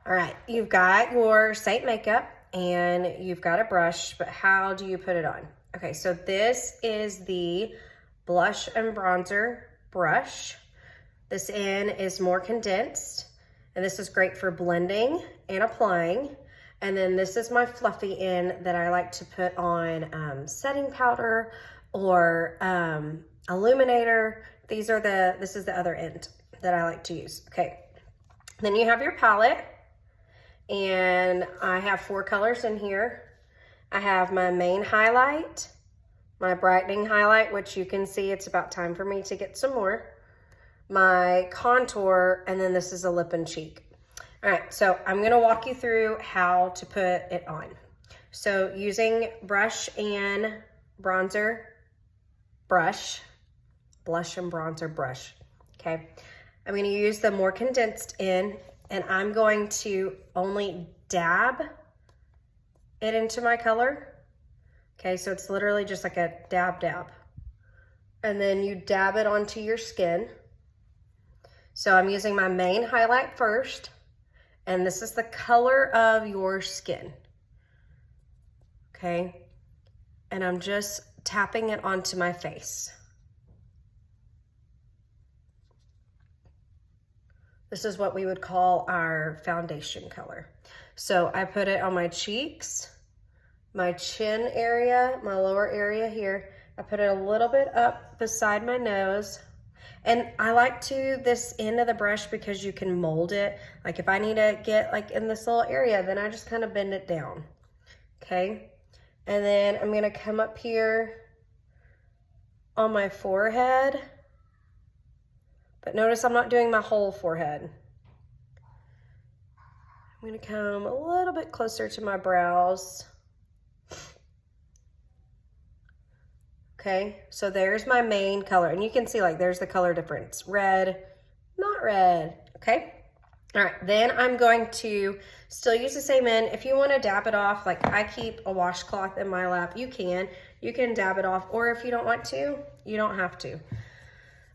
All right, you've got your SEINT makeup and you've got a brush, but how do you put it on? Okay, so this is the blush and bronzer brush. This end is more condensed, and this is great for blending and applying. And then this is my fluffy end that I like to put on setting powder or illuminator. This is the other end that I like to use. Okay, then you have your palette. And I have 4 colors in here. I have my main highlight, my brightening highlight, which you can see it's about time for me to get some more, my contour, and then this is a lip and cheek. All right, so I'm gonna walk you through how to put it on. So using brush and bronzer brush, blush and bronzer brush, okay? I'm gonna use the more condensed end, and I'm going to only dab it into my color. Okay, so it's literally just like a dab. And then you dab it onto your skin. So I'm using my main highlight first, and this is the color of your skin. Okay, and I'm just tapping it onto my face. This is what we would call our foundation color. So I put it on my cheeks, my chin area, my lower area here. I put it a little bit up beside my nose. And I like this end of the brush because you can mold it. Like if I need to get like in this little area, then I just kind of bend it down. Okay. And then I'm gonna come up here on my forehead. But notice I'm not doing my whole forehead. I'm gonna come a little bit closer to my brows. Okay, so there's my main color. And you can see like there's the color difference. Red, not red, okay? All right, then I'm going to still use the same end. If you wanna dab it off, like I keep a washcloth in my lap, you can dab it off, or if you don't want to, you don't have to.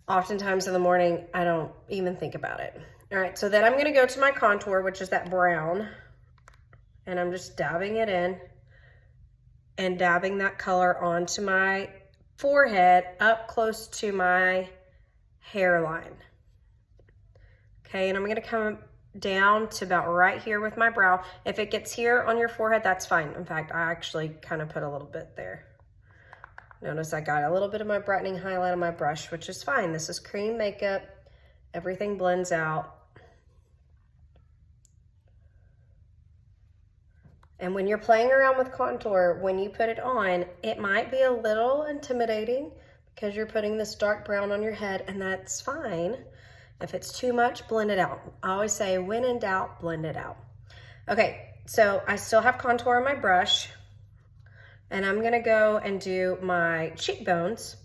Oftentimes in the morning, I don't even think about it. All right, so then I'm gonna go to my contour, which is that brown, and I'm just dabbing it in and dabbing that color onto my forehead up close to my hairline. Okay, and I'm gonna come down to about right here with my brow. If it gets here on your forehead, that's fine. In fact, I actually kind of put a little bit there. Notice I got a little bit of my brightening highlight on my brush, which is fine. This is cream makeup. Everything blends out. And when you're playing around with contour, when you put it on, it might be a little intimidating because you're putting this dark brown on your head, and that's fine. If it's too much, blend it out. I always say, when in doubt, blend it out. Okay, so I still have contour on my brush. And I'm gonna go and do my cheekbones,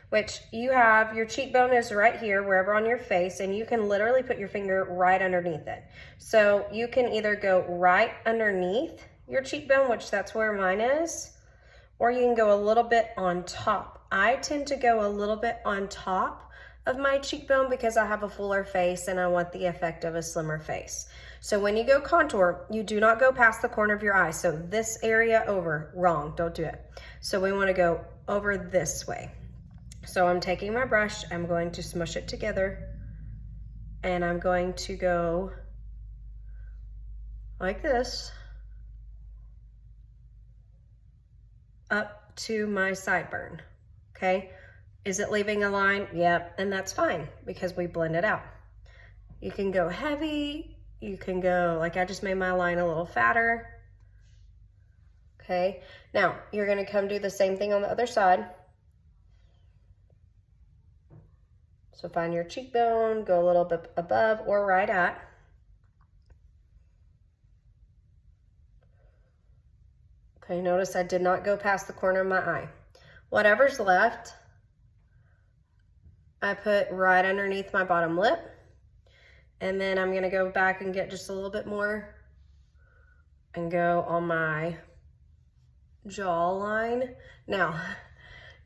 which you have, your cheekbone is right here, wherever on your face, and you can literally put your finger right underneath it. So you can either go right underneath your cheekbone, which that's where mine is, or you can go a little bit on top. I tend to go a little bit on top of my cheekbone because I have a fuller face and I want the effect of a slimmer face. So when you go contour, you do not go past the corner of your eye. So this area over, wrong, don't do it. So we wanna go over this way. So I'm taking my brush, I'm going to smush it together, and I'm going to go like this, up to my sideburn, okay? Is it leaving a line? Yep, and that's fine because we blend it out. You can go heavy, you can go, like I just made my line a little fatter. Okay, now you're gonna come do the same thing on the other side. So find your cheekbone, go a little bit above or right at. Okay, notice I did not go past the corner of my eye. Whatever's left, I put right underneath my bottom lip. And then I'm gonna go back and get just a little bit more and go on my jawline. Now,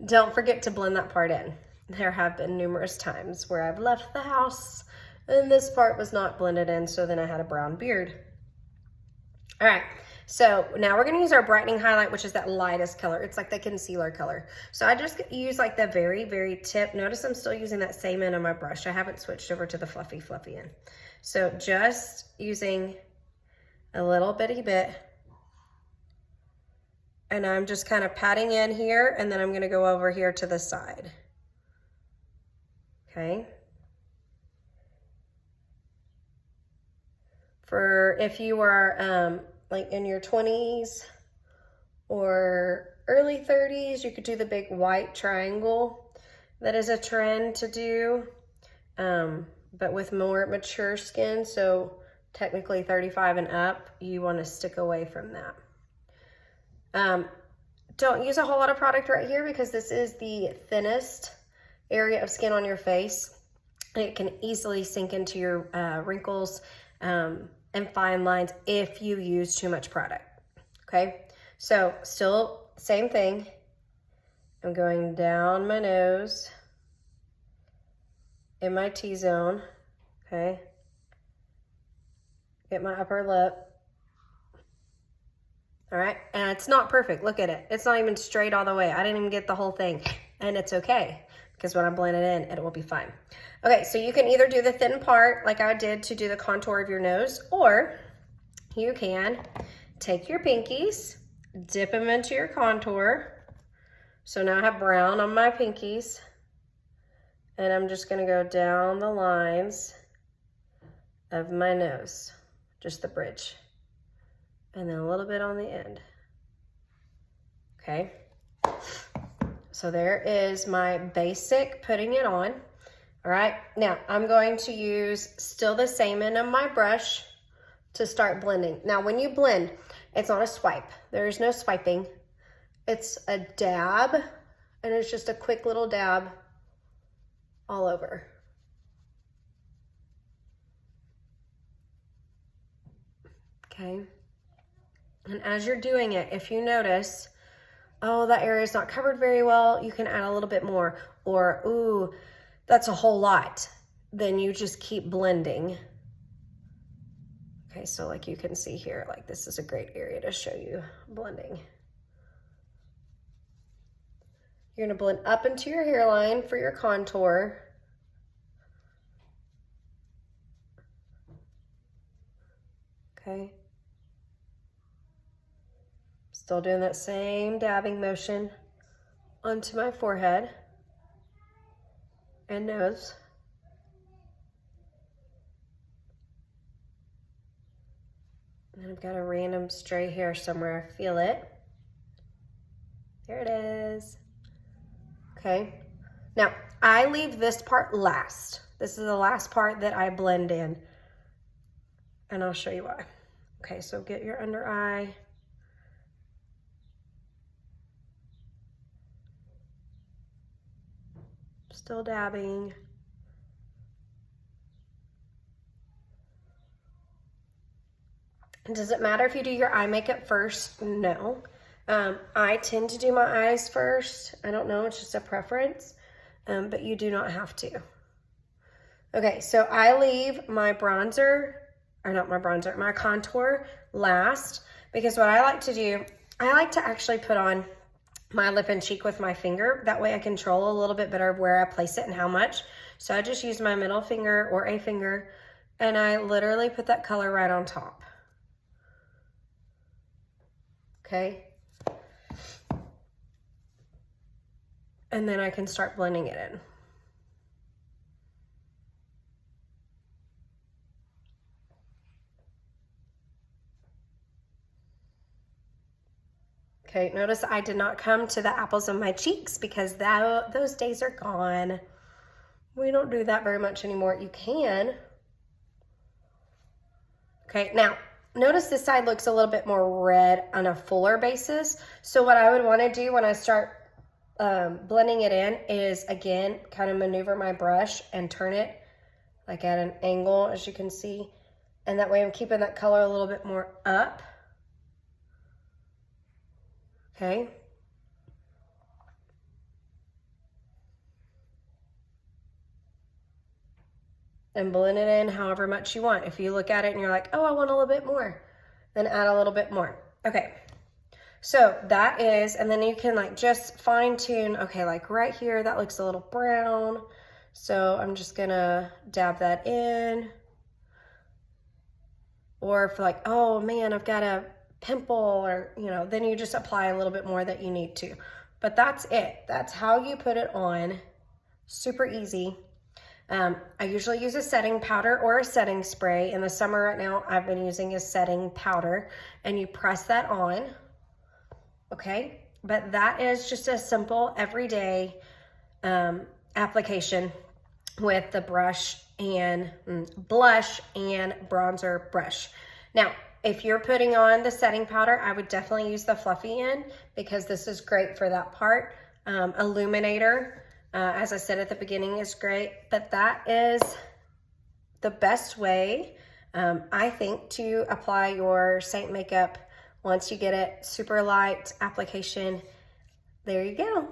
don't forget to blend that part in. There have been numerous times where I've left the house and this part was not blended in, so then I had a brown beard. All right, so now we're gonna use our brightening highlight, which is that lightest color. It's like the concealer color. So I just use like the very, very tip. Notice I'm still using that same end of my brush. I haven't switched over to the fluffy end. So just using a little bitty bit. And I'm just kind of patting in here, and then I'm gonna go over here to the side. Okay. For if you are like in your 20s or early 30s, you could do the big white triangle. That is a trend to do, but with more mature skin, so technically 35 and up, you want to stick away from that. Don't use a whole lot of product right here because this is the thinnest area of skin on your face. It can easily sink into your wrinkles and fine lines if you use too much product. Okay, so still same thing. I'm going down my nose in my T-zone. Okay, get my upper lip. All right, and it's not perfect. Look at it. It's not even straight all the way. I didn't even get the whole thing, and it's okay because when I blend it in, it will be fine. Okay, so you can either do the thin part like I did to do the contour of your nose, or you can take your pinkies, dip them into your contour. So now I have brown on my pinkies, and I'm just gonna go down the lines of my nose, just the bridge. And then a little bit on the end. Okay. So there is my basic putting it on. All right. Now I'm going to use still the same end of my brush to start blending. Now when you blend, it's not a swipe. There is no swiping. It's a dab, and it's just a quick little dab all over. Okay. And as you're doing it, if you notice, oh, that area is not covered very well, you can add a little bit more. Or, ooh, that's a whole lot. Then you just keep blending. Okay, so like you can see here, like this is a great area to show you blending. You're gonna blend up into your hairline for your contour. Okay. Still doing that same dabbing motion onto my forehead and nose. And I've got a random stray hair somewhere. I feel it. There it is. Okay. Now, I leave this part last. This is the last part that I blend in. And I'll show you why. Okay, so get your under eye. Still dabbing. Does it matter if you do your eye makeup first? No. I tend to do my eyes first. I don't know, it's just a preference, but you do not have to. Okay, so I leave my bronzer, or not my bronzer, my contour last, because what I like to do, I like to actually put on my lip and cheek with my finger. That way I control a little bit better of where I place it and how much. So I just use my middle finger or a finger, and I literally put that color right on top. Okay. And then I can start blending it in. Okay, notice I did not come to the apples of my cheeks because those days are gone. We don't do that very much anymore. You can. Okay, now notice this side looks a little bit more red on a fuller basis. So what I would want to do when I start blending it in is, again, kind of maneuver my brush and turn it like at an angle, as you can see. And that way I'm keeping that color a little bit more up. Okay. And blend it in however much you want. If you look at it and you're like, oh, I want a little bit more, then add a little bit more. Okay, so that is, and then you can like just fine tune, okay, like right here, that looks a little brown. So I'm just gonna dab that in. Or if like, oh man, I've got a pimple, or, you know, then you just apply a little bit more that you need to. But that's it. That's how you put it on. Super easy. I usually use a setting powder or a setting spray. In the summer right now, I've been using a setting powder, and you press that on, okay? But that is just a simple everyday application with the brush and blush and bronzer brush. Now, if you're putting on the setting powder, I would definitely use the fluffy end because this is great for that part. Illuminator, as I said at the beginning, is great, but that is the best way, I think, to apply your Saint makeup. Once you get it super light application, there you go.